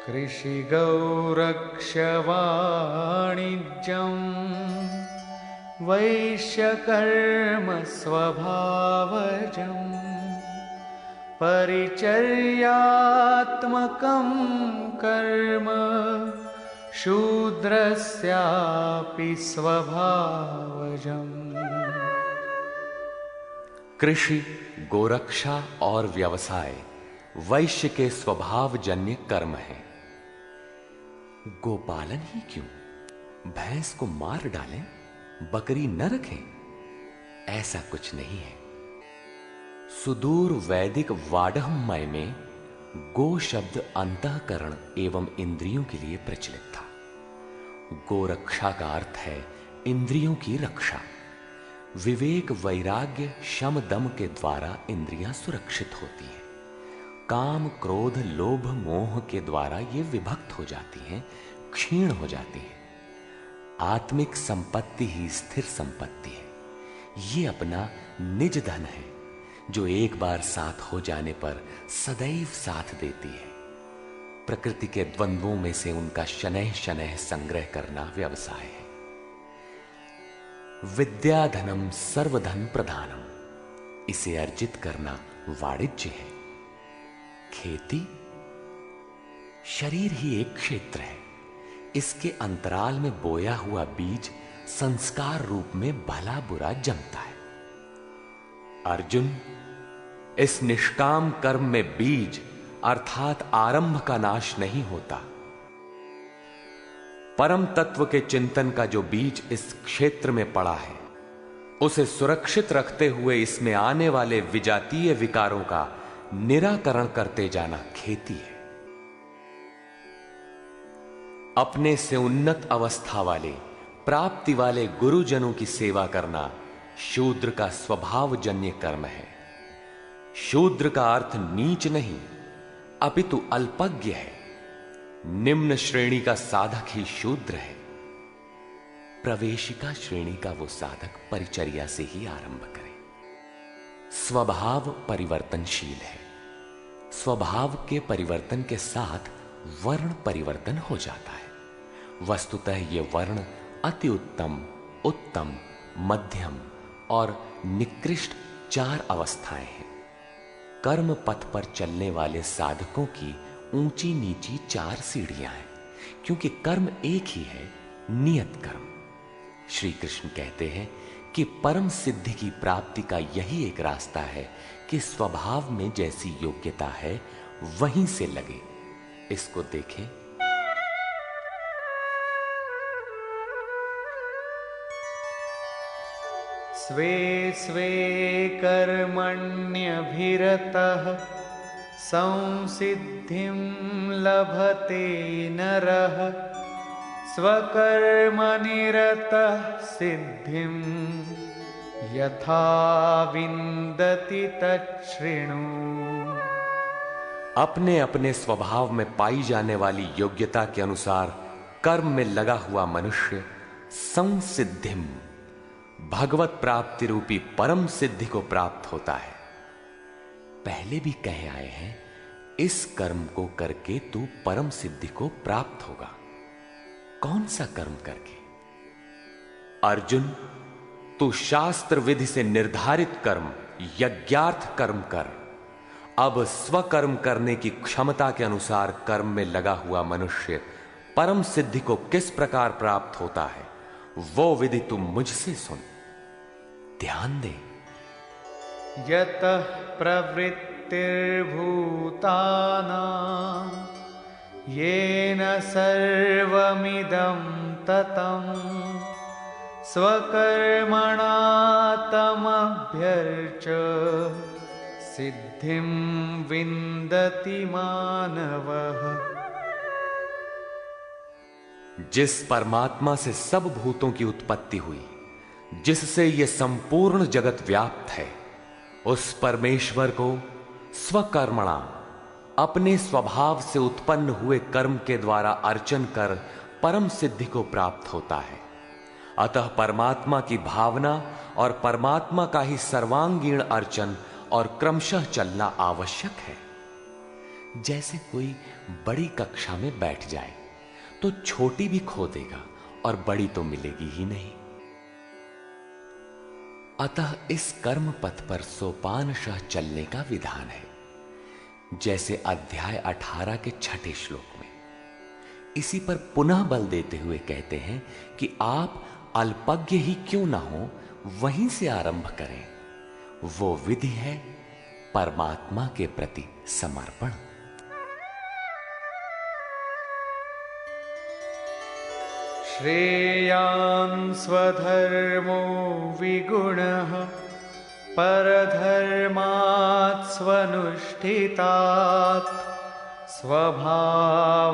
कृषिगौरक्षवाणिज्यं वैश्यकर्म स्वभावजं परिचर्यात्मकं कर्म शूद्रस्यापि स्वभावजम्। कृषि, गोरक्षा और व्यवसाय वैश्य के स्वभावजन्य कर्म है। गोपालन ही क्यों, भैंस को मार डालें, बकरी न रखें, ऐसा कुछ नहीं है। सुदूर वैदिक वाडहमय में गो शब्द अंतःकरण एवं इंद्रियों के लिए प्रचलित था। गोरक्षा का अर्थ है इंद्रियों की रक्षा। विवेक, वैराग्य, शम, दम के द्वारा इंद्रियां सुरक्षित होती हैं। काम, क्रोध, लोभ, मोह के द्वारा ये विभक्त हो जाती हैं, क्षीण हो जाती हैं। आत्मिक संपत्ति ही स्थिर संपत्ति है। ये अपना निज धन है जो एक बार साथ हो जाने पर सदैव साथ देती है। प्रकृति के द्वंद्वों में से उनका शनैः शनैः संग्रह करना व्यवसाय है। विद्याधनम सर्वधन प्रधानम, इसे अर्जित करना वाणिज्य है। खेती, शरीर ही एक क्षेत्र है। इसके अंतराल में बोया हुआ बीज संस्कार रूप में भला बुरा जमता है। अर्जुन, इस निष्काम कर्म में बीज अर्थात आरंभ का नाश नहीं होता। परम तत्व के चिंतन का जो बीज इस क्षेत्र में पड़ा है, उसे सुरक्षित रखते हुए इसमें आने वाले विजातीय विकारों का निराकरण करते जाना खेती है। अपने से उन्नत अवस्था वाले, प्राप्ति वाले गुरुजनों की सेवा करना शूद्र का स्वभावजन्य कर्म है। शूद्र का अर्थ नीच नहीं, अपितु अल्पज्ञ है। निम्न श्रेणी का साधक ही शूद्र है। प्रवेशिका श्रेणी का वो साधक परिचर्या से ही आरंभ करे। स्वभाव परिवर्तनशील है। स्वभाव के परिवर्तन के साथ वर्ण परिवर्तन हो जाता है। वस्तुतः ये वर्ण अति उत्तम, उत्तम, मध्यम और निकृष्ट 4 अवस्थाएं हैं। कर्म पथ पर चलने वाले साधकों की ऊंची नीची 4 सीढ़ियां हैं, क्योंकि कर्म एक ही है, नियत कर्म। श्री कृष्ण कहते हैं कि परम सिद्धि की प्राप्ति का यही एक रास्ता है कि स्वभाव में जैसी योग्यता है वहीं से लगे। इसको देखें। स्वे स्वे कर्मण्यभिरतः संसिद्धिं लभते नरः स्वकर्मनिरतः सिद्धिं यथा विन्दति तच्छृणु। अपने अपने स्वभाव में पाई जाने वाली योग्यता के अनुसार कर्म में लगा हुआ मनुष्य संसिद्धिम, भगवत प्राप्ति रूपी परम सिद्धि को प्राप्त होता है। पहले भी कहे आए हैं, इस कर्म को करके तू परम सिद्धि को प्राप्त होगा। कौन सा कर्म करके? अर्जुन, तू शास्त्र विधि से निर्धारित कर्म, यज्ञार्थ कर्म कर। अब स्वकर्म करने की क्षमता के अनुसार कर्म में लगा हुआ मनुष्य परम सिद्धि को किस प्रकार प्राप्त होता है, वो विधि तुम मुझसे सुन। ध्यान दे। यतः प्रवृत्तिर्भूतानां येन सर्वमिदं ततं स्वकर्मणा तमभ्यर्च्य सिद्धिं विन्दति मानवः। जिस परमात्मा से सब भूतों की उत्पत्ति हुई, जिससे यह संपूर्ण जगत व्याप्त है, उस परमेश्वर को स्वकर्मणा, अपने स्वभाव से उत्पन्न हुए कर्म के द्वारा अर्चन कर परम सिद्धि को प्राप्त होता है। अतः परमात्मा की भावना और परमात्मा का ही सर्वांगीण अर्चन और क्रमशः चलना आवश्यक है। जैसे कोई बड़ी कक्षा में बैठ जाए तो छोटी भी खो देगा और बड़ी तो मिलेगी ही नहीं। अतः इस कर्म पथ पर सोपानशः चलने का विधान है, जैसे अध्याय 18 के 6 श्लोक में। इसी पर पुनः बल देते हुए कहते हैं कि आप अल्पज्ञ ही क्यों ना हो, वहीं से आरंभ करें। वो विधि है परमात्मा के प्रति समर्पण। श्रेयान् स्वधर्मो विगुणः परधर्मात् स्वनुष्ठितात् स्वभावनियतं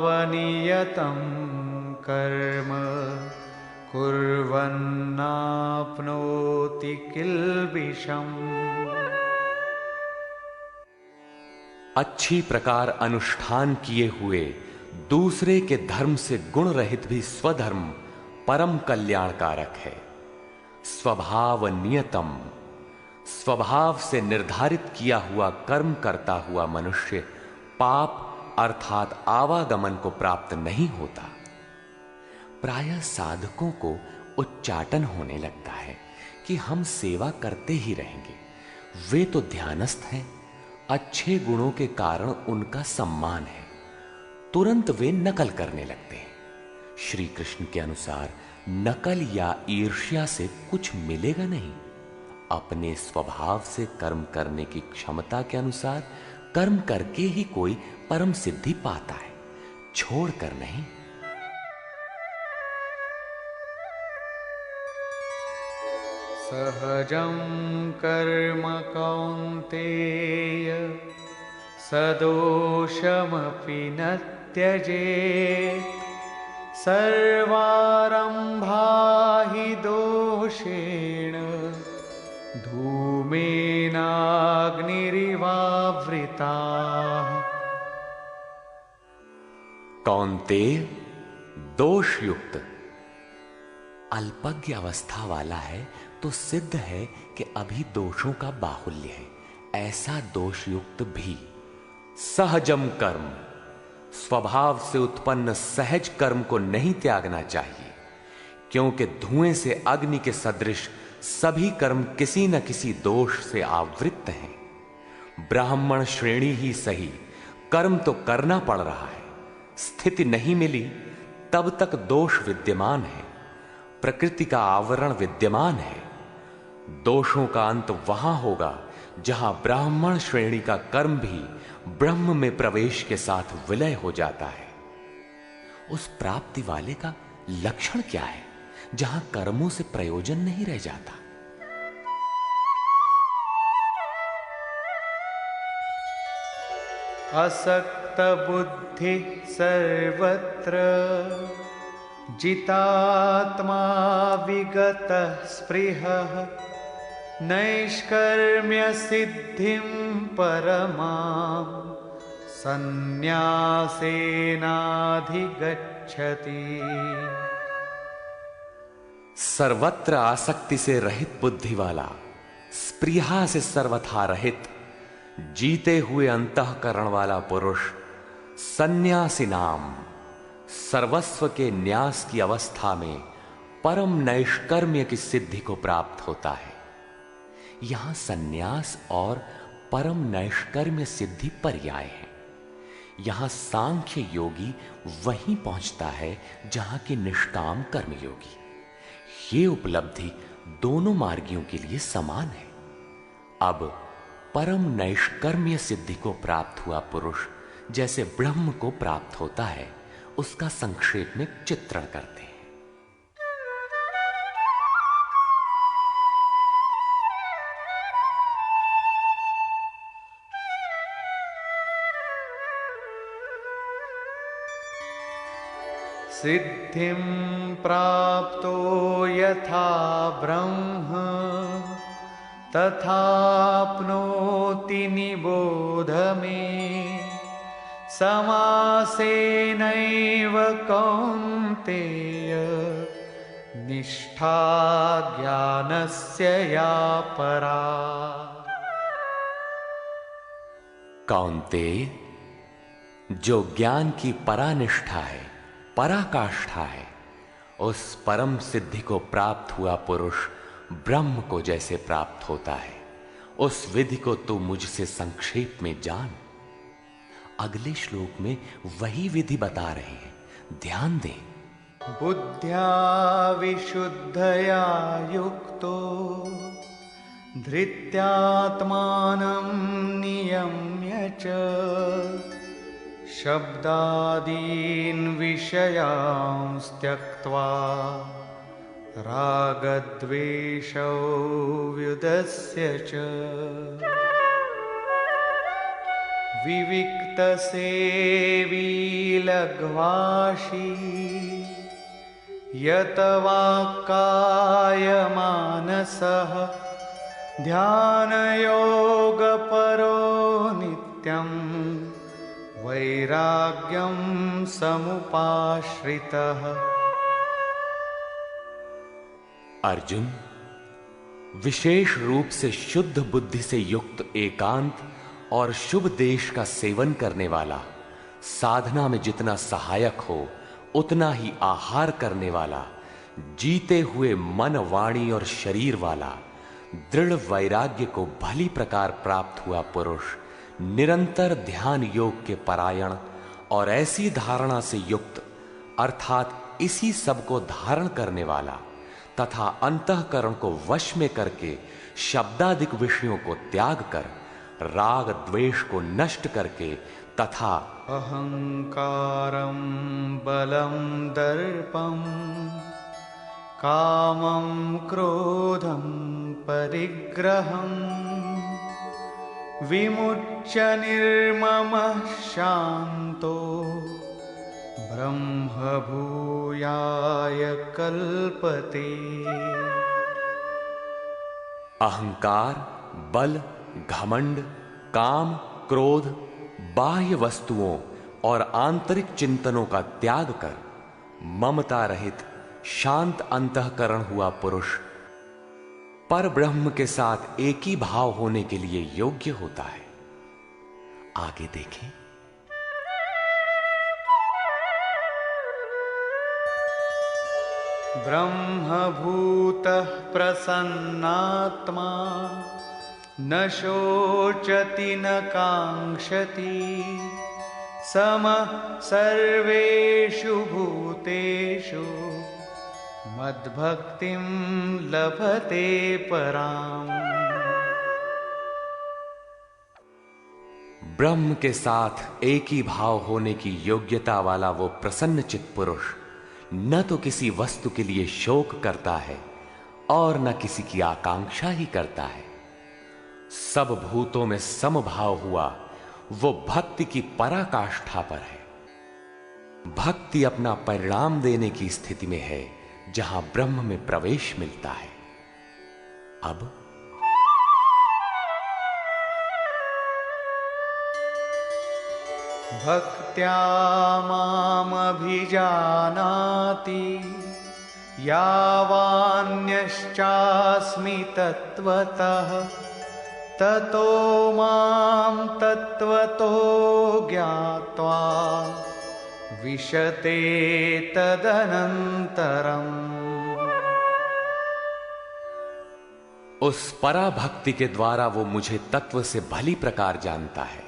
कर्म कुर्वन्नाप्नोति किल्बिषम्। अच्छी प्रकार अनुष्ठान किए हुए दूसरे के धर्म से गुण रहित भी स्वधर्म परम कल्याणकारक है। स्वभाव नियतम, स्वभाव से निर्धारित किया हुआ कर्म करता हुआ मनुष्य पाप अर्थात आवागमन को प्राप्त नहीं होता। प्रायः साधकों को उच्चाटन होने लगता है कि हम सेवा करते ही रहेंगे, वे तो ध्यानस्थ हैं, अच्छे गुणों के कारण उनका सम्मान है। तुरंत वे नकल करने लगते हैं। श्री कृष्ण के अनुसार नकल या ईर्ष्या से कुछ मिलेगा नहीं। अपने स्वभाव से कर्म करने की क्षमता के अनुसार कर्म करके ही कोई परम सिद्धि पाता है, छोड़कर नहीं। सहजं कर्म कौन्तेय सदोषमपि न त्यजेत् सर्वारम्भा हि दोषेण धूमेनाग्निरिवावृताः। कौन्तेय, दोष युक्त अल्पज्ञ अवस्था वाला है तो सिद्ध है कि अभी दोषों का बाहुल्य है। ऐसा दोष युक्त भी सहजम कर्म, स्वभाव से उत्पन्न सहज कर्म को नहीं त्यागना चाहिए, क्योंकि धुएं से अग्नि के सदृश सभी कर्म किसी न किसी दोष से आवृत्त हैं। ब्राह्मण श्रेणी ही सही, कर्म तो करना पड़ रहा है। स्थिति नहीं मिली तब तक दोष विद्यमान है, प्रकृति का आवरण विद्यमान है। दोषों का अंत वहां होगा जहां ब्राह्मण श्रेणी का कर्म भी ब्रह्म में प्रवेश के साथ विलय हो जाता है। उस प्राप्ति वाले का लक्षण क्या है जहां कर्मों से प्रयोजन नहीं रह जाता। असक्त बुद्धि सर्वत्र जितात्मा विगत स्पृहः नैष्कर्म्य सिद्धिं परमां संन्यासेनाधिगच्छति। सर्वत्र आसक्ति से रहित बुद्धि वाला, स्पृहा से सर्वथा रहित, जीते हुए अंतःकरण वाला पुरुष सन्यासी नाम सर्वस्व के न्यास की अवस्था में परम नैष्कर्म्य की सिद्धि को प्राप्त होता है। यहां सन्यास और परम नैष्कर्म्य सिद्धि पर्याय है। यहां सांख्य योगी वहीं पहुंचता है जहां की निष्काम कर्मयोगी। ये उपलब्धि दोनों मार्गियों के लिए समान है। अब परम नैष्कर्म्य सिद्धि को प्राप्त हुआ पुरुष जैसे ब्रह्म को प्राप्त होता है, उसका संक्षेप में चित्रण करते हैं। सिद्धिं प्राप्तो यथा ब्रह्म तथाप्नोति निबोध मे। समासेनैव कौन्तेय निष्ठा ज्ञानस्य या परा। कौन्तेय, जो ज्ञान की परानिष्ठा है, पराकाष्ठा है, उस परम सिद्धि को प्राप्त हुआ पुरुष ब्रह्म को जैसे प्राप्त होता है, उस विधि को तू मुझसे संक्षेप में जान। अगले श्लोक में वही विधि बता रहे हैं, ध्यान दें। बुद्ध्या विशुद्धया युक्तो धृत्यात्मानं नियम्य च शब्दादीन् विषयांस् त्यक्त्वा रागद्वेषौ व्युदस्य च विविक्तसेवी लघ्वाशी यतवाक्कायमानसः ध्यानयोगपरो नित्यं वैराग्यं समुपाश्रितः। अर्जुन, विशेष रूप से शुद्ध बुद्धि से युक्त एकांत और शुभ देश का सेवन करने वाला, साधना में जितना सहायक हो उतना ही आहार करने वाला, जीते हुए मन, वाणी और शरीर वाला, दृढ़ वैराग्य को भली प्रकार प्राप्त हुआ पुरुष, निरंतर ध्यान योग के परायण और ऐसी धारणा से युक्त अर्थात इसी सब को धारण करने वाला तथा अंतःकरण को वश में करके शब्दादिक विषयों को त्याग कर राग द्वेष को नष्ट करके तथा अहंकारं बलं दर्पं कामं क्रोधं परिग्रहं विमुच्य निर्ममः शान्तो ब्रह्मभूयाय कल्पते। अहंकार, बल, घमंड, काम, क्रोध, बाह्य वस्तुओं और आंतरिक चिंतनों का त्याग कर ममता रहित शांत अंतःकरण हुआ पुरुष पर ब्रह्म के साथ एक ही भाव होने के लिए योग्य होता है। आगे देखें। ब्रह्मभूतः प्रसन्नात्मा न शोचति न कांक्षति समः सर्वेषु भूतेषु मद्भक्तिं लभते पराम्। ब्रह्म के साथ एक ही भाव होने की योग्यता वाला वो प्रसन्न चित्त पुरुष न तो किसी वस्तु के लिए शोक करता है और न किसी की आकांक्षा ही करता है। सब भूतों में समभाव हुआ वो भक्ति की पराकाष्ठा पर है। भक्ति अपना परिणाम देने की स्थिति में है जहां ब्रह्म में प्रवेश मिलता है। अब भक्त्या मामभिजानाति यावान्यश्चास्मि तत्त्वतः ततो मां तत्त्वतो ज्ञात्वा विशते तदनन्तरम्। उस पराभक्ति के द्वारा वो मुझे तत्व से भली प्रकार जानता है।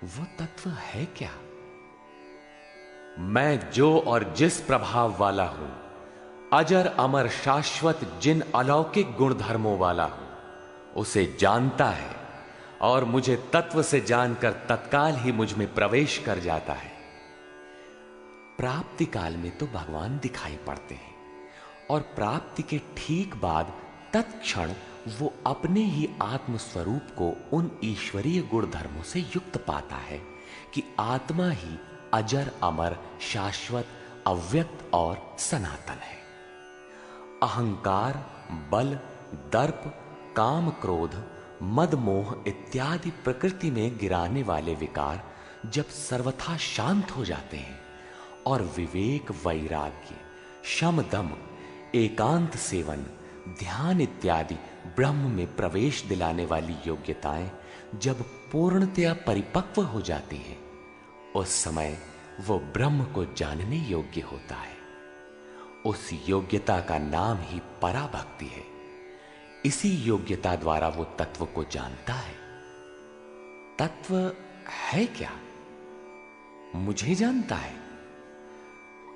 वो तत्व है क्या? मैं जो और जिस प्रभाव वाला हूं, अजर अमर शाश्वत जिन अलौकिक गुणधर्मों वाला हूं, उसे जानता है और मुझे तत्व से जानकर तत्काल ही मुझ में प्रवेश कर जाता है। प्राप्ति काल में तो भगवान दिखाई पड़ते हैं और प्राप्ति के ठीक बाद तत्क्षण वो अपने ही आत्म स्वरूप को उन ईश्वरीय गुण धर्मों से युक्त पाता है कि आत्मा ही अजर अमर शाश्वत अव्यक्त और सनातन है। अहंकार, बल, दर्प, काम, क्रोध, मद, मोह इत्यादि प्रकृति में गिराने वाले विकार जब सर्वथा शांत हो जाते हैं और विवेक, वैराग्य, शम, दम, एकांत सेवन, ध्यान इत्यादि ब्रह्म में प्रवेश दिलाने वाली योग्यताएं जब पूर्णतया परिपक्व हो जाती हैं, उस समय वो ब्रह्म को जानने योग्य होता है। उस योग्यता का नाम ही पराभक्ति है। इसी योग्यता द्वारा वो तत्व को जानता है। तत्व है क्या? मुझे जानता है।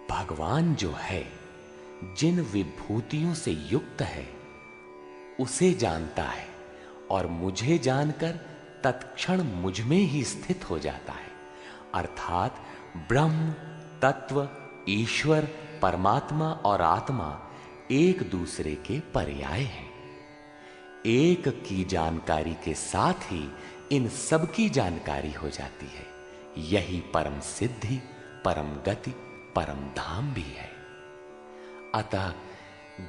भगवान जो है, जिन विभूतियों से युक्त है, उसे जानता है और मुझे जानकर तत्क्षण मुझ में ही स्थित हो जाता है। अर्थात ब्रह्म, तत्व, ईश्वर, परमात्मा और आत्मा एक दूसरे के पर्याय हैं। एक की जानकारी के साथ ही इन सब की जानकारी हो जाती है। यही परम सिद्धि, परम गति, परम धाम भी है। अतः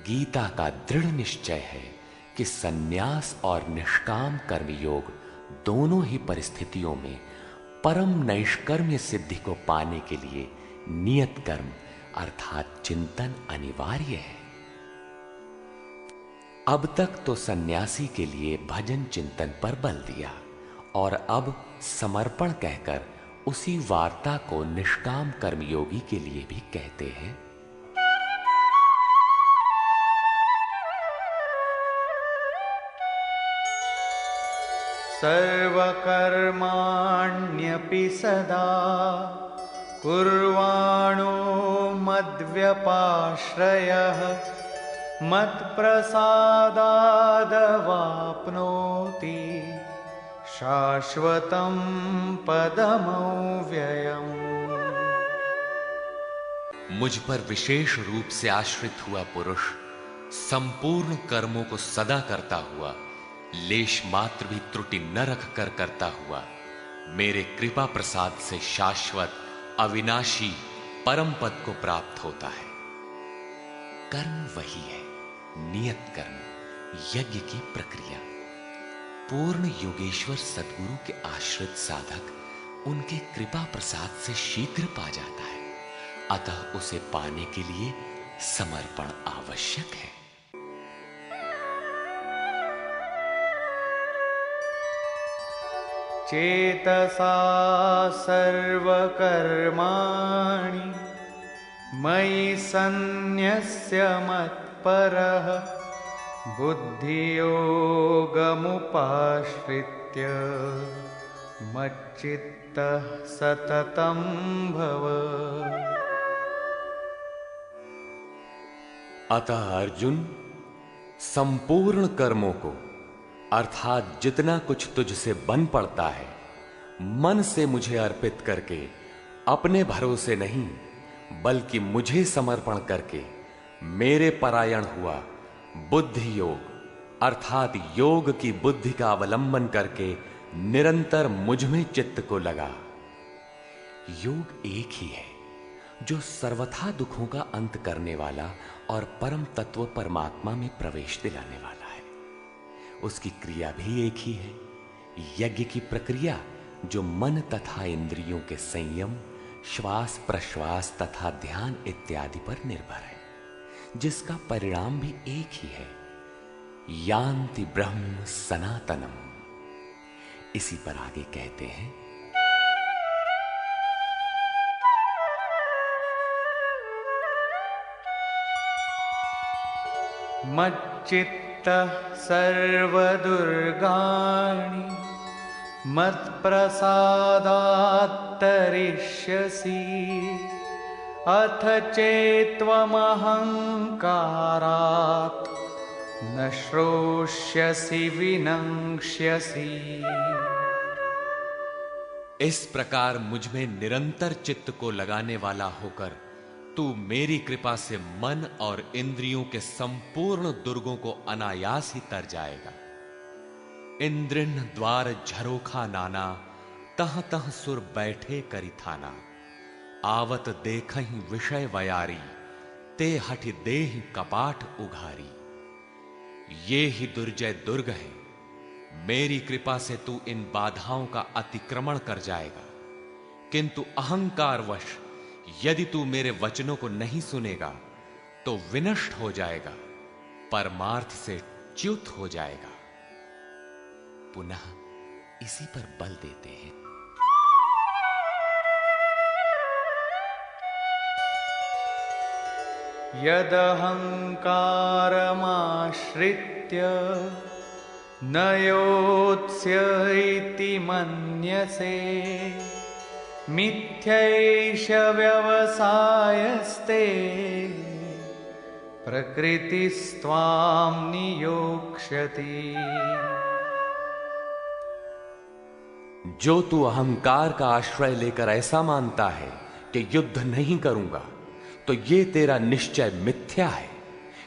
गीता का दृढ़ निश्चय है कि सन्यास और निष्काम कर्मयोग दोनों ही परिस्थितियों में परम नैष्कर्म्य सिद्धि को पाने के लिए नियत कर्म अर्थात चिंतन अनिवार्य है। अब तक तो सन्यासी के लिए भजन चिंतन पर बल दिया और अब समर्पण कहकर उसी वार्ता को निष्काम कर्मयोगी के लिए भी कहते हैं। सर्वकर्माण्यपि सदा कुर्वाणो मद्व्यपाश्रयः मत्प्रसादादवाप्नोति शाश्वतं पदमव्ययम्। मुझ पर विशेष रूप से आश्रित हुआ पुरुष संपूर्ण कर्मों को सदा करता हुआ, लेश मात्र भी त्रुटि न रख कर करता हुआ, मेरे कृपा प्रसाद से शाश्वत अविनाशी परम पद को प्राप्त होता है। कर्म वही है, नियत कर्म, यज्ञ की प्रक्रिया। पूर्ण योगेश्वर सद्गुरु के आश्रित साधक उनके कृपा प्रसाद से शीघ्र पा जाता है। अतः उसे पाने के लिए समर्पण आवश्यक है। चेतसा सर्वकर्माणि मयि सन्न्यस्य मत्परः बुद्धियोगमुपाश्रित्य मच्चित्तः सततं भव। अतः अर्जुन, संपूर्ण कर्मों को अर्थात जितना कुछ तुझसे बन पड़ता है, मन से मुझे अर्पित करके अपने भरोसे नहीं बल्कि मुझे समर्पण करके मेरे परायण हुआ बुद्धि योग अर्थात योग की बुद्धि का अवलंबन करके निरंतर मुझ में चित्त को लगा। योग एक ही है जो सर्वथा दुखों का अंत करने वाला और परम तत्व परमात्मा में प्रवेश दिलाने वाला है। उसकी क्रिया भी एक ही है, यज्ञ की प्रक्रिया जो मन तथा इंद्रियों के संयम, श्वास प्रश्वास तथा ध्यान इत्यादि पर निर्भर है, जिसका परिणाम भी एक ही है, यान्ति ब्रह्म सनातनम। इसी पर आगे कहते हैं, मच्चित्तः सर्वदुर्गाणि मत्प्रसादात् तरिष्यसि अथ चेत्त्वमहङ्कारात् न श्रोष्यसि विनङ्क्ष्यसि। इस प्रकार मुझ में निरंतर चित्त को लगाने वाला होकर तू मेरी कृपा से मन और इंद्रियों के संपूर्ण दुर्गों को अनायास ही तर जाएगा। इंद्रिन द्वार झरोखा नाना, तह तह सुर बैठे करी थाना। आवत देखहि विषय वयारी, ते हठ देहि कपाट उघारी। ये ही दुर्जय दुर्ग है। मेरी कृपा से तू इन बाधाओं का अतिक्रमण कर जाएगा, किंतु अहंकारवश यदि तू मेरे वचनों को नहीं सुनेगा तो विनष्ट हो जाएगा, परमार्थ से च्युत हो जाएगा। पुनः इसी पर बल देते हैं, यदहङ्कारमाश्रित्य न योत्स्य इति मन्यसे मिथ्यैष व्यवसायस्ते प्रकृतिस्त्वां नियोक्ष्यति। जो तू अहंकार का आश्रय लेकर ऐसा मानता है कि युद्ध नहीं करूंगा, तो ये तेरा निश्चय मिथ्या है,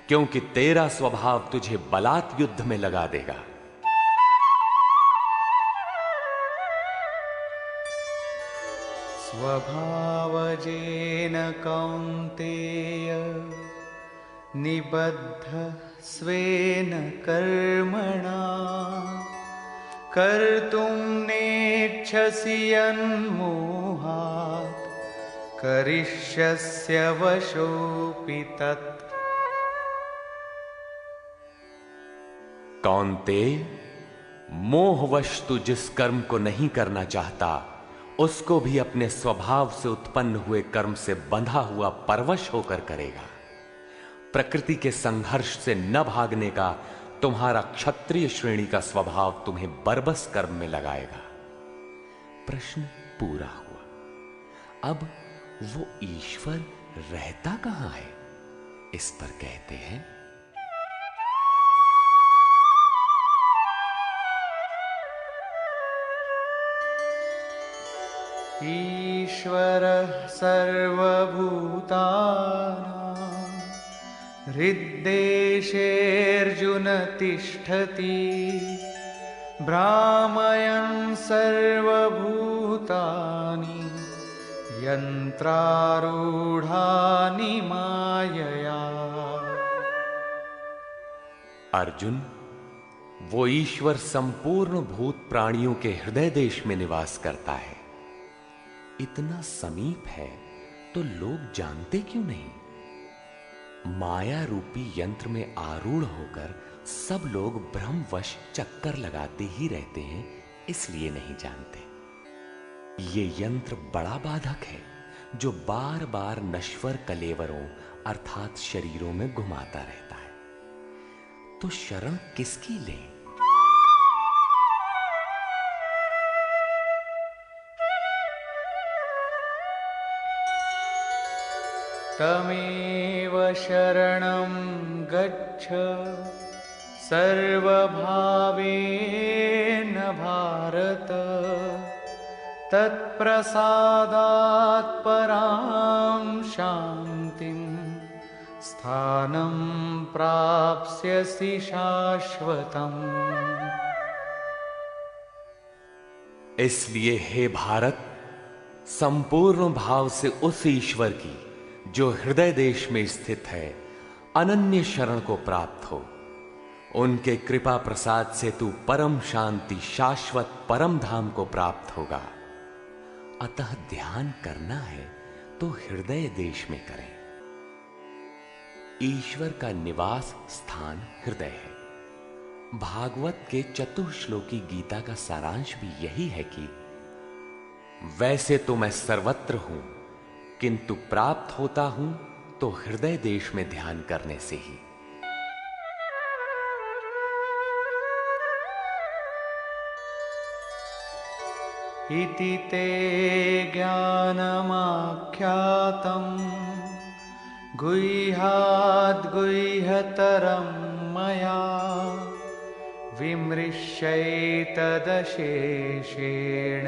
क्योंकि तेरा स्वभाव तुझे बलात् युद्ध में लगा देगा। स्वभावजेन कौन्तेय निबद्धः स्वेन कर्मणा कर्तुं नेच्छसि यन्मोहात् करिष्यस्य वशोऽपि तत्। कौन्तेय, मोहवश तू जिस कर्म को नहीं करना चाहता, उसको भी अपने स्वभाव से उत्पन्न हुए कर्म से बंधा हुआ परवश होकर करेगा। प्रकृति के संघर्ष से न भागने का तुम्हारा क्षत्रिय श्रेणी का स्वभाव तुम्हें बरबस कर्म में लगाएगा। प्रश्न पूरा हुआ। अब वो ईश्वर रहता कहां है, इस पर कहते हैं ईश्वरः सर्वभूतानां हृद्देशेऽर्जुन तिष्ठति भ्रामयन् सर्वभूतानि यन्त्रारूढानि मायया। अर्जुन, वो ईश्वर संपूर्ण भूत प्राणियों के हृदय देश में निवास करता है। इतना समीप है तो लोग जानते क्यों नहीं? माया रूपी यंत्र में आरूढ़ होकर सब लोग भ्रमवश चक्कर लगाते ही रहते हैं, इसलिए नहीं जानते। ये यंत्र बड़ा बाधक है जो बार बार नश्वर कलेवरों अर्थात शरीरों में घुमाता रहता है। तो शरण किसकी लें? तमेव शरणं गच्छ सर्वभावेन भारत तत्प्रसादात् परां शान्तिं स्थानं प्राप्स्यसि शाश्वतम्। इसलिए हे भारत, संपूर्ण भाव से उस ईश्वर की जो हृदय देश में स्थित है अनन्य शरण को प्राप्त हो। उनके कृपा प्रसाद से तू परम शांति शाश्वत परम धाम को प्राप्त होगा। अतः ध्यान करना है तो हृदय देश में करें। ईश्वर का निवास स्थान हृदय है। भागवत के चतुश्लोकी गीता का सारांश भी यही है कि वैसे तो मैं सर्वत्र हूं, किंतु प्राप्त होता हूं तो हृदय देश में ध्यान करने से ही। इति ते ज्ञानमाख्यातं गुह्याद्गुह्यतरं मया विमृश्यैतदशेषेण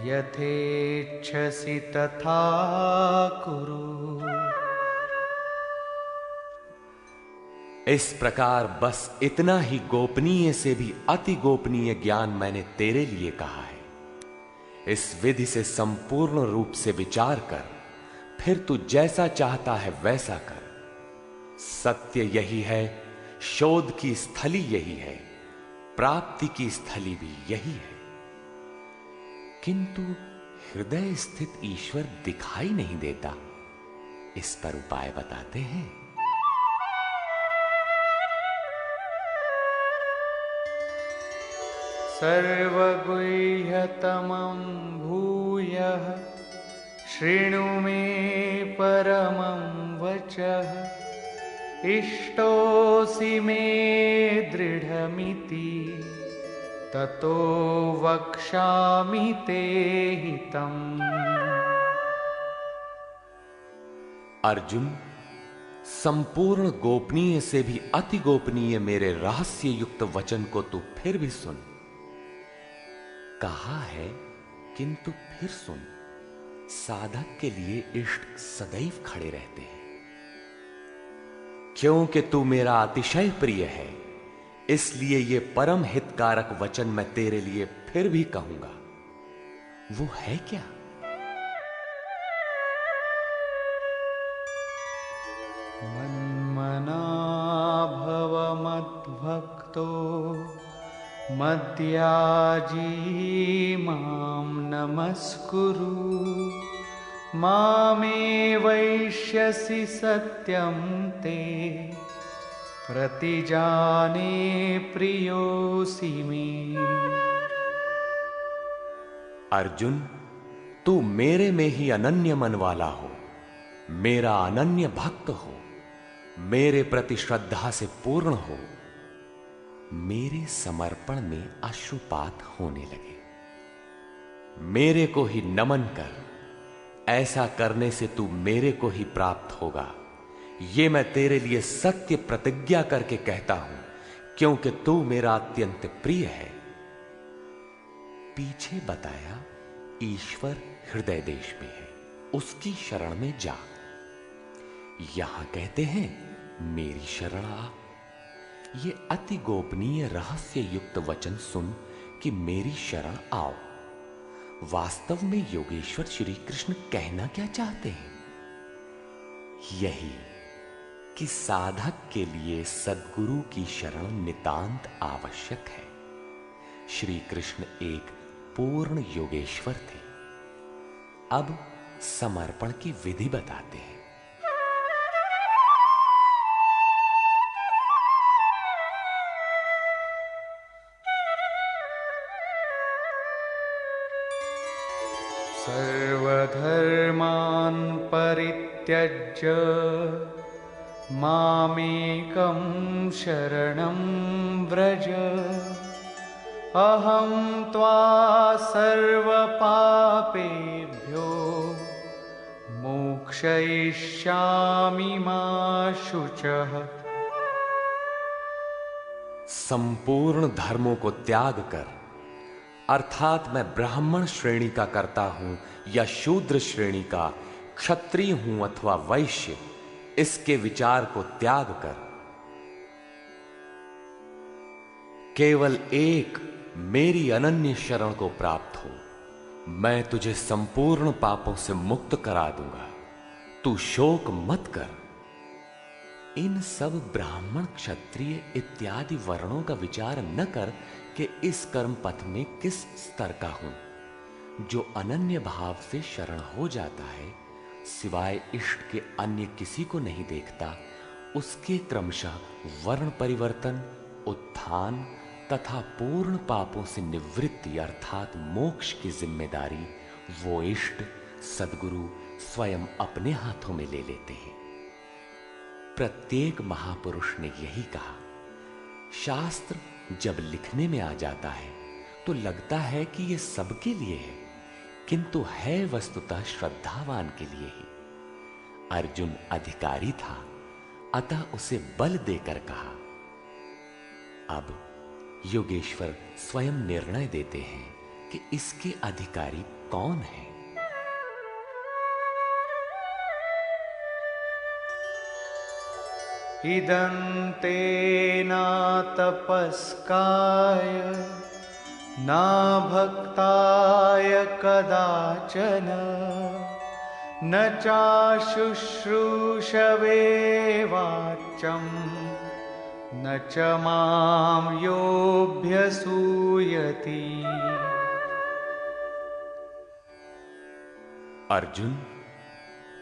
यथेच्छसि तथा कुरु। इस प्रकार बस इतना ही गोपनीय से भी अति गोपनीय ज्ञान मैंने तेरे लिए कहा है। इस विधि से संपूर्ण रूप से विचार कर, फिर तू जैसा चाहता है वैसा कर। सत्य यही है, शोध की स्थली यही है, प्राप्ति की स्थली भी यही है। किंतु हृदय स्थित ईश्वर दिखाई नहीं देता। इस पर उपाय बताते हैं। सर्वगुह्यतमं भूयः शृणु मे परमं वचः इष्टोऽसि मे दृढमिति ततो वक्ष्यामि ते हितम्। अर्जुन, संपूर्ण गोपनीय से भी अति गोपनीय मेरे रहस्य युक्त वचन को तू फिर भी सुन। कहा है किंतु फिर सुन। साधक के लिए इष्ट सदैव खड़े रहते हैं। क्योंकि तू मेरा अतिशय प्रिय है, इसलिए ये परम हितकारक वचन मैं तेरे लिए फिर भी कहूंगा। वो है क्या? मन्मना भव मद्भक्तो मद्याजी मां नमस्कुरु मामे वैष्यसि सत्यं ते प्रतिजाने प्रियोऽसि मे। अर्जुन, तू मेरे में ही अनन्य मन वाला हो, मेरा अनन्य भक्त हो, मेरे प्रति श्रद्धा से पूर्ण हो, मेरे समर्पण में अश्रुपात होने लगे। मेरे को ही नमन कर। ऐसा करने से तू मेरे को ही प्राप्त होगा। ये मैं तेरे लिए सत्य प्रतिज्ञा करके कहता हूं, क्योंकि तू मेरा अत्यंत प्रिय है। पीछे बताया ईश्वर हृदय देश में है, उसकी शरण में जा। यहां कहते हैं मेरी शरण आ। ये अति गोपनीय रहस्य युक्त वचन सुन कि मेरी शरण आओ। वास्तव में योगेश्वर श्री कृष्ण कहना क्या चाहते हैं? यही कि साधक के लिए सद्गुरु की शरण नितांत आवश्यक है। श्री कृष्ण एक पूर्ण योगेश्वर थे। अब समर्पण की विधि बताते हैं। सर्वधर्मान् परित्यज्य मामेकं शरणं व्रज अहं त्वा सर्वपापेभ्यो मोक्षयिष्यामि मा शुचः। संपूर्ण धर्मों को त्याग कर, अर्थात मैं ब्राह्मण श्रेणी का करता हूं या शूद्र श्रेणी का, क्षत्रिय हूं अथवा वैश्य, इसके विचार को त्याग कर केवल एक मेरी अनन्य शरण को प्राप्त हो। मैं तुझे संपूर्ण पापों से मुक्त करा दूंगा। तू शोक मत कर। इन सब ब्राह्मण क्षत्रिय इत्यादि वर्णों का विचार न कर कि इस कर्म पथ में किस स्तर का हूं। जो अनन्य भाव से शरण हो जाता है, सिवाय इष्ट के अन्य किसी को नहीं देखता, उसके क्रमशः वर्ण परिवर्तन, उत्थान तथा पूर्ण पापों से निवृत्ति अर्थात मोक्ष की जिम्मेदारी वो इष्ट सद्गुरु स्वयं अपने हाथों में ले लेते हैं। प्रत्येक महापुरुष ने यही कहा। शास्त्र जब लिखने में आ जाता है तो लगता है कि यह सबके लिए है, किंतु है वस्तुतः श्रद्धावान के लिए ही। अर्जुन अधिकारी था, अतः उसे बल देकर कहा। अब योगेश्वर स्वयं निर्णय देते हैं कि इसके अधिकारी कौन है। इदन्ते न तपस्काय न भक्ताय कदाचन न चाशुश्रूषवे वाच्यं न च मां योऽभ्यसूयति। अर्जुन,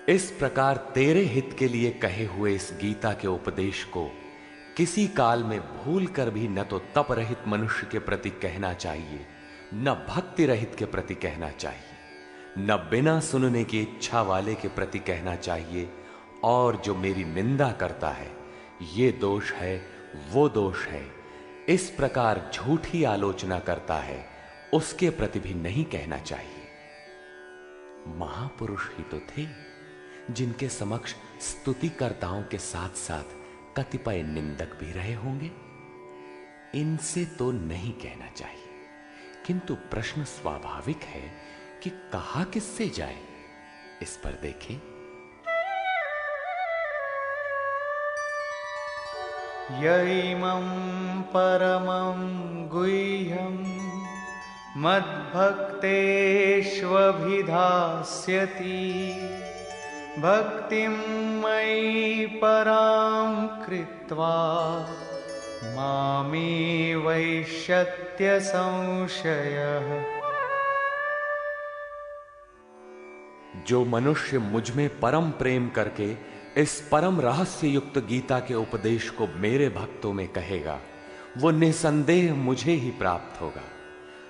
इस प्रकार तेरे हित के लिए कहे हुए इस गीता के उपदेश को किसी काल में भूल कर भी न तो तप रहित मनुष्य के प्रति कहना चाहिए, न भक्ति रहित के प्रति कहना चाहिए, न बिना सुनने की इच्छा वाले के प्रति कहना चाहिए, और जो मेरी निंदा करता है, ये दोष है, वो दोष है, इस प्रकार झूठी आलोचना करता है, उसके प्रति भी नहीं कहना चाहिए। महापुरुष ही तो थे जिनके समक्ष स्तुतिकर्ताओं के साथ साथ कतिपय निंदक भी रहे होंगे। इनसे तो नहीं कहना चाहिए, किंतु प्रश्न स्वाभाविक है कि कहा किससे जाए। इस पर देखें। यैमं परमं गुह्यं मद्भक्तेष्वभिधास्यति भक्तिं मयि परां कृत्वा मामे वैष्यत्य संशयः। जो मनुष्य मुझ में परम प्रेम करके इस परम रहस्य युक्त गीता के उपदेश को मेरे भक्तों में कहेगा, वो निसंदेह मुझे ही प्राप्त होगा।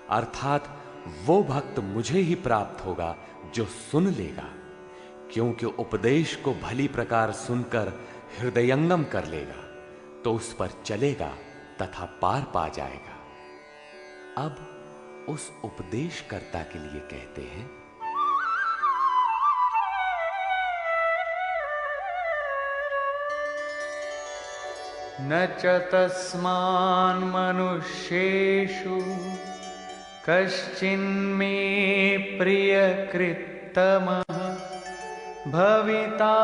अर्थात वो भक्त मुझे ही प्राप्त होगा जो सुन लेगा, क्योंकि उपदेश को भली प्रकार सुनकर हृदयंगम कर लेगा तो उस पर चलेगा तथा पार पा जाएगा। अब उस उपदेशकर्ता के लिए कहते हैं। न च तस्मान् मनुष्येषु कश्चिन्मे प्रियकृत्तमः भविता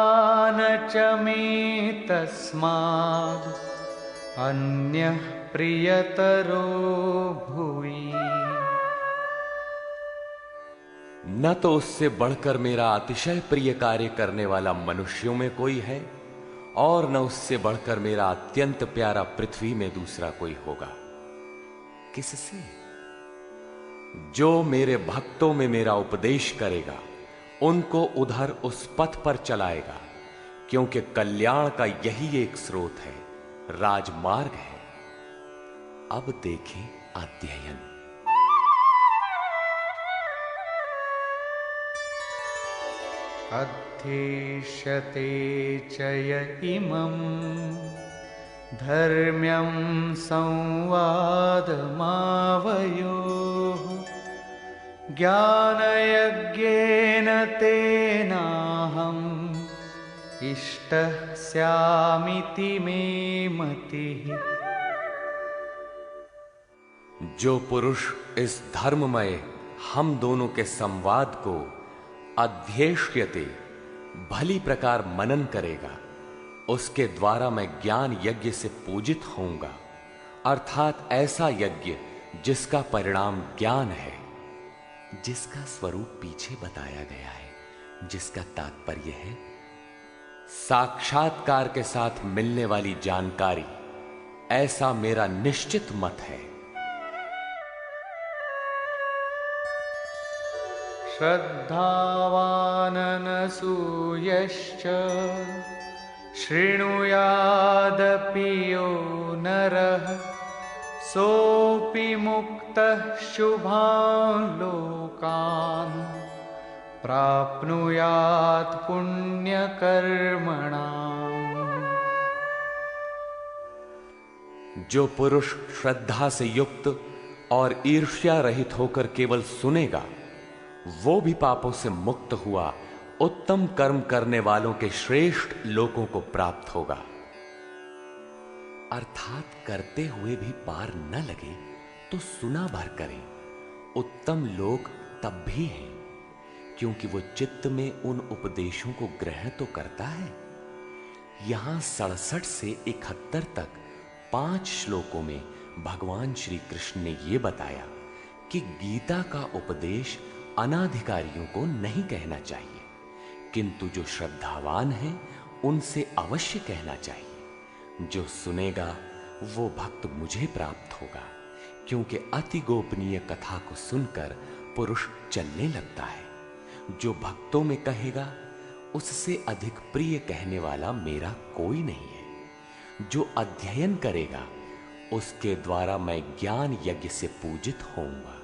न च मे तस्माद् अन्यः प्रियतरो भुवि। न तो उससे बढ़कर मेरा अतिशय प्रिय कार्य करने वाला मनुष्यों में कोई है, और न उससे बढ़कर मेरा अत्यंत प्यारा पृथ्वी में दूसरा कोई होगा। किससे? जो मेरे भक्तों में मेरा उपदेश करेगा, उनको उधर उस पथ पर चलाएगा, क्योंकि कल्याण का यही एक स्रोत है, राजमार्ग है। अब देखें अध्ययन। अध्येष्यते च य इमं धर्म्यं संवादमावयोः ज्ञानयज्ञेन तेनाहम् इष्टः स्यामिति मे मतिः। जो पुरुष इस धर्ममय हम दोनों के संवाद को अध्येष्यते भली प्रकार मनन करेगा, उसके द्वारा मैं ज्ञान यज्ञ से पूजित होऊंगा। अर्थात ऐसा यज्ञ जिसका परिणाम ज्ञान है, जिसका स्वरूप पीछे बताया गया है, जिसका तात्पर्य है साक्षात्कार के साथ मिलने वाली जानकारी। ऐसा मेरा निश्चित मत है। श्रद्धावाननसूयश्च शृणुयादपि यो नरः सोऽपि मुक्तः शुभान् लोकान् प्राप्नुयात् पुण्यकर्मणाम्। जो पुरुष श्रद्धा से युक्त और ईर्ष्या रहित होकर केवल सुनेगा, वो भी पापों से मुक्त हुआ उत्तम कर्म करने वालों के श्रेष्ठ लोकों को प्राप्त होगा। अर्थात करते हुए भी पार न लगे तो सुना भर करें। उत्तम लोक तब भी हैं, क्योंकि वो चित्त में उन उपदेशों को ग्रहण तो करता है। यहां 67 से 71 तक 5 श्लोकों में भगवान श्री कृष्ण ने यह बताया कि गीता का उपदेश अनाधिकारियों को नहीं कहना चाहिए, किंतु जो श्रद्धावान हैं उनसे अवश्य कहना चाहिए। जो सुनेगा वो भक्त मुझे प्राप्त होगा, क्योंकि अति गोपनीय कथा को सुनकर पुरुष चलने लगता है। जो भक्तों में कहेगा उससे अधिक प्रिय कहने वाला मेरा कोई नहीं है। जो अध्ययन करेगा उसके द्वारा मैं ज्ञान यज्ञ से पूजित होऊंगा।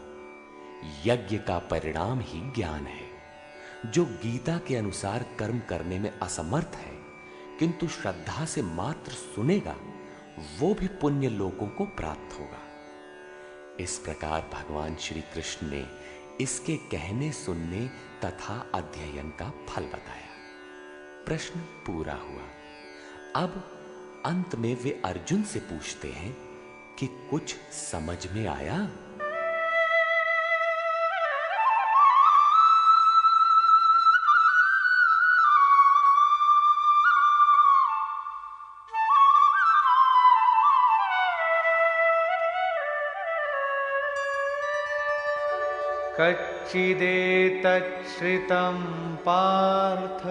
यज्ञ का परिणाम ही ज्ञान है, जो गीता के अनुसार कर्म करने में असमर्थ है किंतु श्रद्धा से मात्र सुनेगा, वो भी पुण्य लोकों को प्राप्त होगा। इस प्रकार भगवान श्री कृष्ण ने इसके कहने सुनने तथा अध्ययन का फल बताया। प्रश्न पूरा हुआ। अब अंत में वे अर्जुन से पूछते हैं कि कुछ समझ में आया? कच्चिदेतच्छ्रितं पार्थ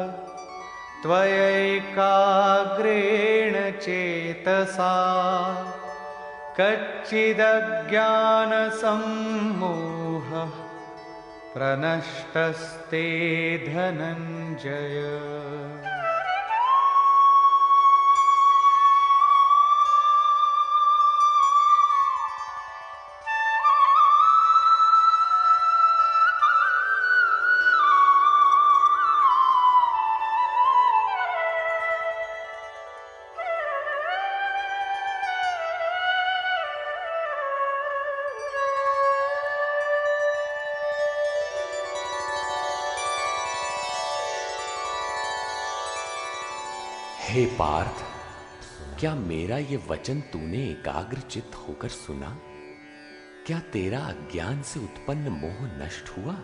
त्वयैकाग्रेण चेतसा कच्चिदज्ञानसम्मोहः प्रनष्टस्ते धनञ्जय। हे पार्थ, क्या मेरा ये वचन तूने एकाग्र चित्त होकर सुना? क्या तेरा अज्ञान से उत्पन्न मोह नष्ट हुआ?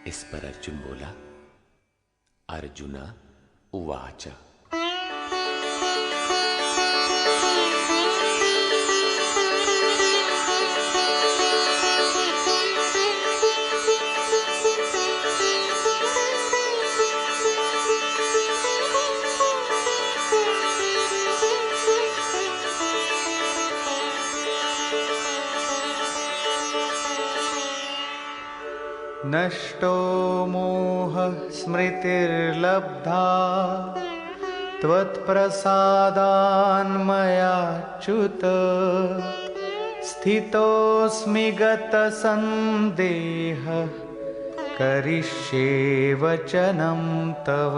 इस पर अर्जुन बोला, अर्जुना उवाच। नष्टो मोहः स्मृतिर्लब्धा त्वत्प्रसादान्मयाच्युत स्थितोऽस्मि गतसन्देहः करिष्ये वचनं तव।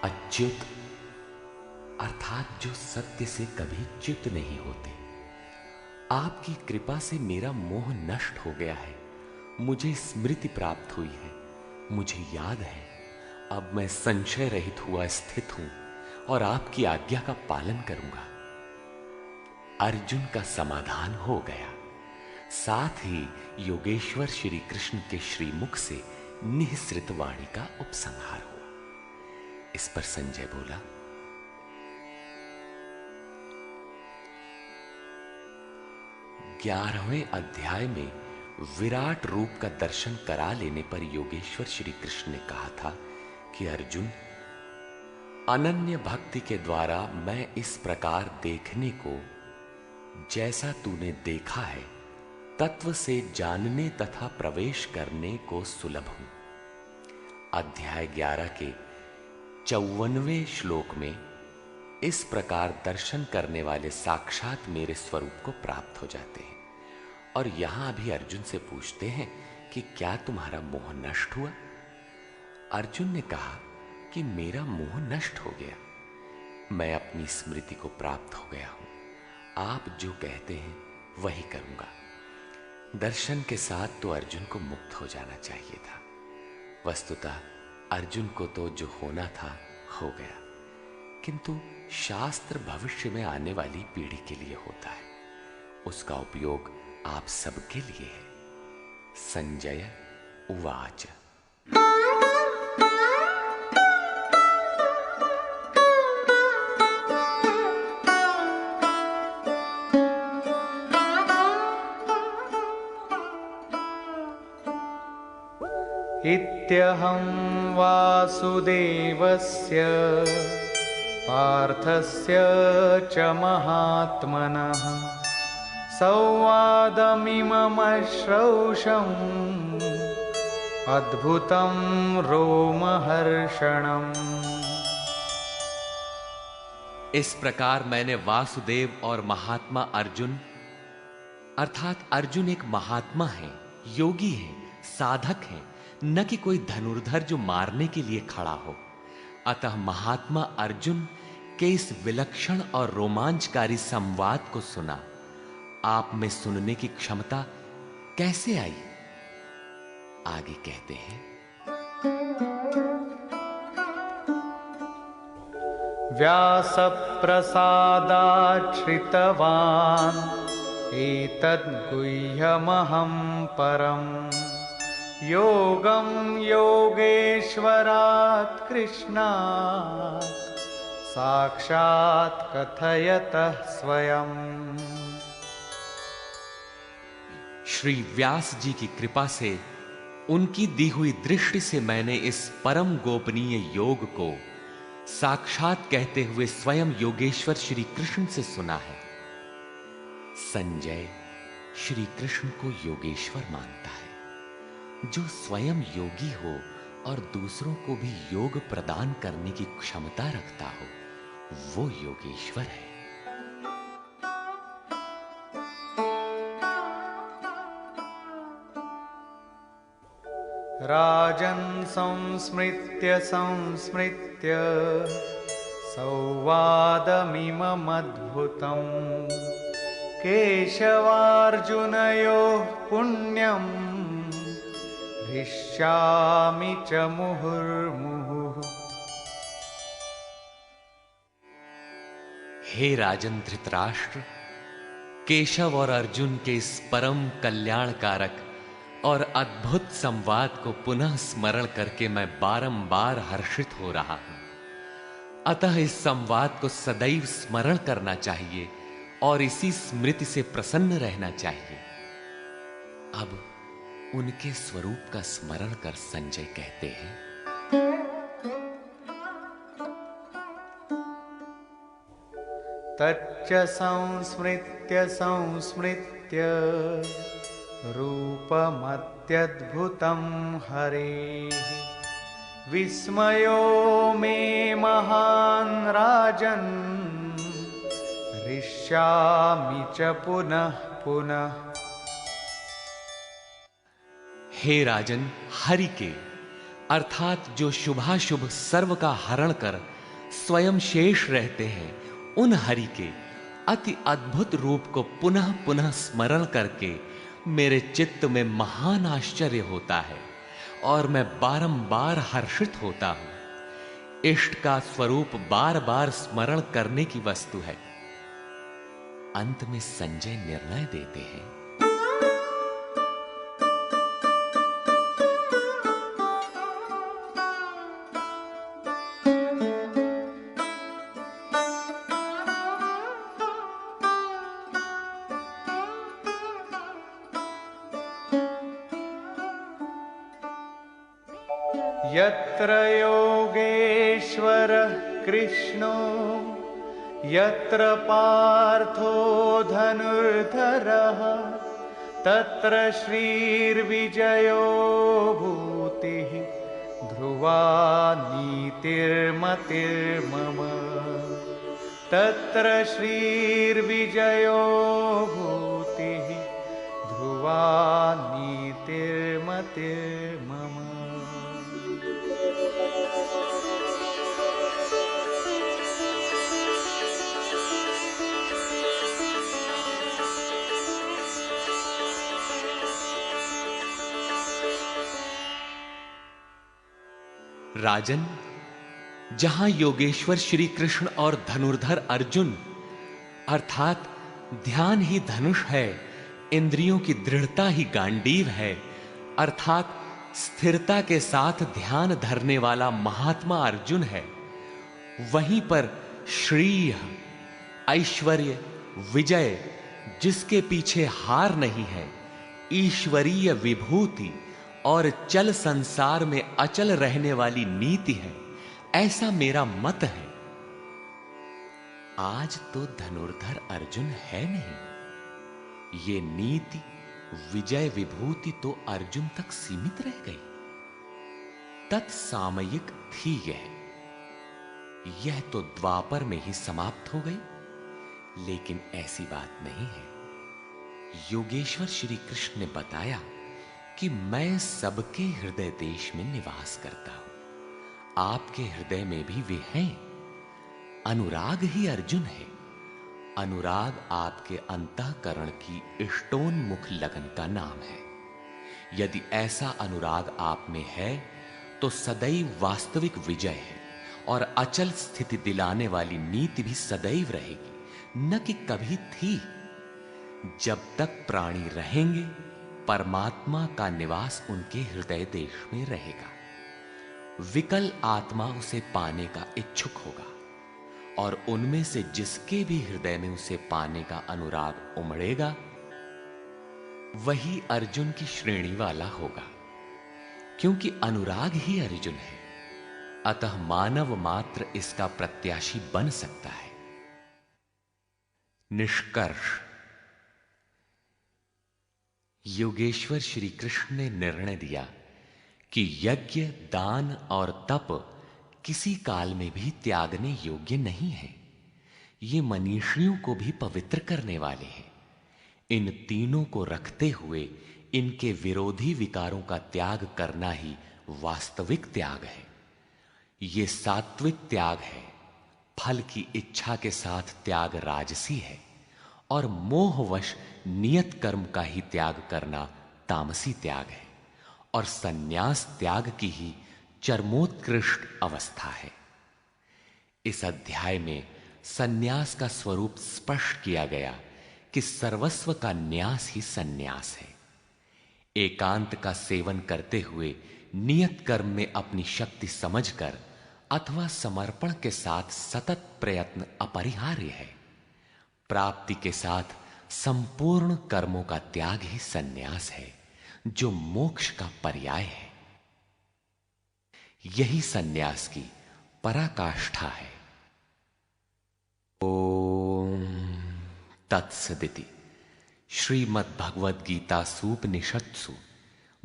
अच्युत अर्थात जो सत्य से कभी च्युत नहीं होते, आपकी कृपा से मेरा मोह नष्ट हो गया है। मुझे स्मृति प्राप्त हुई है, मुझे याद है। अब मैं संशय रहित हुआ स्थित हूं और आपकी आज्ञा का पालन करूंगा। अर्जुन का समाधान हो गया। साथ ही योगेश्वर श्री कृष्ण के श्रीमुख से निःसृत वाणी का उपसंहार हुआ। इस पर संजय बोला, 11वें अध्याय में विराट रूप का दर्शन करा लेने पर योगेश्वर श्री कृष्ण ने कहा था कि अर्जुन, अनन्य भक्ति के द्वारा मैं इस प्रकार देखने को, जैसा तूने देखा है, तत्व से जानने तथा प्रवेश करने को सुलभ हूं। अध्याय 11 के 54वें श्लोक में इस प्रकार दर्शन करने वाले साक्षात मेरे स्वरूप को प्राप्त हो जाते हैं। और यहां भी अर्जुन से पूछते हैं कि क्या तुम्हारा मोह नष्ट हुआ? अर्जुन ने कहा कि मेरा मोह नष्ट हो गया, मैं अपनी स्मृति को प्राप्त हो गया हूं। आप जो कहते हैं वही करूंगा। दर्शन के साथ तो अर्जुन को मुक्त हो जाना चाहिए था। वस्तुतः अर्जुन को तो जो होना था हो गया, किंतु शास्त्र भविष्य में आने वाली पीढ़ी के लिए होता है, उसका उपयोग आप सबके लिए है। संजय उवाच। इत्यहं वासुदेवस्य पार्थस्य च महात्मनः संवादमिममश्रौषम् अद्भुतं रोमहर्षणम्। इस प्रकार मैंने वासुदेव और महात्मा अर्जुन, अर्थात अर्जुन एक महात्मा है, योगी है, साधक है, न कि कोई धनुर्धर जो मारने के लिए खड़ा हो। अतः महात्मा अर्जुन के इस विलक्षण और रोमांचकारी संवाद को सुना। आप में सुनने की क्षमता कैसे आई? आगे कहते हैं, व्यासप्रसादात् श्रितवान् एतद् गुह्यमहं परम् योगं योगेश्वरात् कृष्णात् साक्षात् कथयतः स्वयं। श्री व्यास जी की कृपा से, उनकी दी हुई दृष्टि से मैंने इस परम गोपनीय योग को साक्षात कहते हुए स्वयं योगेश्वर श्री कृष्ण से सुना है। संजय श्री कृष्ण को योगेश्वर मानता है। जो स्वयं योगी हो और दूसरों को भी योग प्रदान करने की क्षमता रखता हो, वो योगेश्वर है। राजन् संस्मृत्य संस्मृत्य संवादमिममद्भुतम् केशवार्जुनयोः पुण्यम् हृष्यामि च मुहुर्मुहुः। हे राजन धृतराष्ट्र, केशव और अर्जुन के इस परम कल्याणकारक और अद्भुत संवाद को पुनः स्मरण करके मैं बारंबार हर्षित हो रहा हूं। अतः इस संवाद को सदैव स्मरण करना चाहिए और इसी स्मृति से प्रसन्न रहना चाहिए। अब उनके स्वरूप का स्मरण कर संजय कहते हैं, तच्च संस्मृत्य संस्मृत्य रूपमत्यद्भुतं हरेः विस्मयो मे महान् राजन् हृष्यामि च पुनः पुनः। हे राजन, हरि के अर्थात जो शुभाशुभ सर्व का हरण कर स्वयं शेष रहते हैं, उन हरि के अति अद्भुत रूप को पुनः पुनः स्मरण करके मेरे चित्त में महान आश्चर्य होता है और मैं बारंबार हर्षित होता हूं। इष्ट का स्वरूप बार बार स्मरण करने की वस्तु है। अंत में संजय निर्णय देते हैं, यत्र योगेश्वरः कृष्णो यत्र पार्थो धनुर्धरः तत्र श्रीर्विजयो भूतिः ध्रुवा नीतिर्मतिर्मम। तत्र श्रीर्विजयो भूतिः ध्रुवा नीतिर्मतिर्मम। राजन, जहां योगेश्वर श्री कृष्ण और धनुर्धर अर्जुन अर्थात ध्यान ही धनुष है, इंद्रियों की दृढ़ता ही गांडीव है, अर्थात स्थिरता के साथ ध्यान धरने वाला महात्मा अर्जुन है, वहीं पर श्री ऐश्वर्य विजय जिसके पीछे हार नहीं है, ईश्वरीय विभूति और चल संसार में अचल रहने वाली नीति है, ऐसा मेरा मत है। आज तो धनुर्धर अर्जुन है नहीं, ये नीति विजय विभूति तो अर्जुन तक सीमित रह गई। तत्सामयिक थी यह तो द्वापर में ही समाप्त हो गई। लेकिन ऐसी बात नहीं है। योगेश्वर श्री कृष्ण ने बताया कि मैं सबके हृदय देश में निवास करता हूं। आपके हृदय में भी वे हैं। अनुराग ही अर्जुन है। अनुराग आपके अंतःकरण की इष्टोन्मुख लगन का नाम है। यदि ऐसा अनुराग आप में है तो सदैव वास्तविक विजय है और अचल स्थिति दिलाने वाली नीति भी सदैव रहेगी, न कि कभी थी। जब तक प्राणी रहेंगे परमात्मा का निवास उनके हृदय देश में रहेगा। विकल आत्मा उसे पाने का इच्छुक होगा और उनमें से जिसके भी हृदय में उसे पाने का अनुराग उमड़ेगा वही अर्जुन की श्रेणी वाला होगा, क्योंकि अनुराग ही अर्जुन है। अतः मानव मात्र इसका प्रत्याशी बन सकता है। निष्कर्ष, योगेश्वर श्री कृष्ण ने निर्णय दिया कि यज्ञ, दान और तप किसी काल में भी त्यागने योग्य नहीं है। ये मनीषियों को भी पवित्र करने वाले हैं। इन तीनों को रखते हुए इनके विरोधी विकारों का त्याग करना ही वास्तविक त्याग है। ये सात्विक त्याग है। फल की इच्छा के साथ त्याग राजसी है और मोहवश नियत कर्म का ही त्याग करना तामसी त्याग है और सन्यास त्याग की ही चरमोत्कृष्ट अवस्था है। इस अध्याय में सन्यास का स्वरूप स्पष्ट किया गया कि सर्वस्व का न्यास ही सन्यास है। एकांत का सेवन करते हुए नियत कर्म में अपनी शक्ति समझकर अथवा समर्पण के साथ सतत प्रयत्न अपरिहार्य है। प्राप्ति के साथ संपूर्ण कर्मों का त्याग ही सन्यास है, जो मोक्ष का पर्याय है। यही सन्यास की पराकाष्ठा है। ओम तत्सदिति। श्रीमद् भगवद गीता सूपनिषत्सु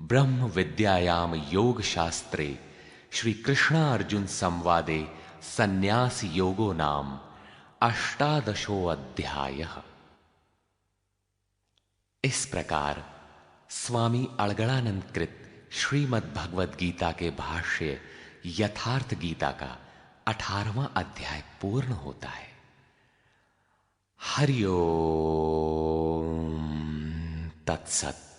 ब्रह्म विद्यायाम योग शास्त्रे श्री कृष्णार्जुन संवादे सन्यास योगो नाम अष्टादशो अध्यायः। इस प्रकार स्वामी अड़गड़ानंद कृत श्रीमद् भगवद गीता के भाष्य यथार्थ गीता का 18वां अध्याय पूर्ण होता है। हरि ओम तत्सत।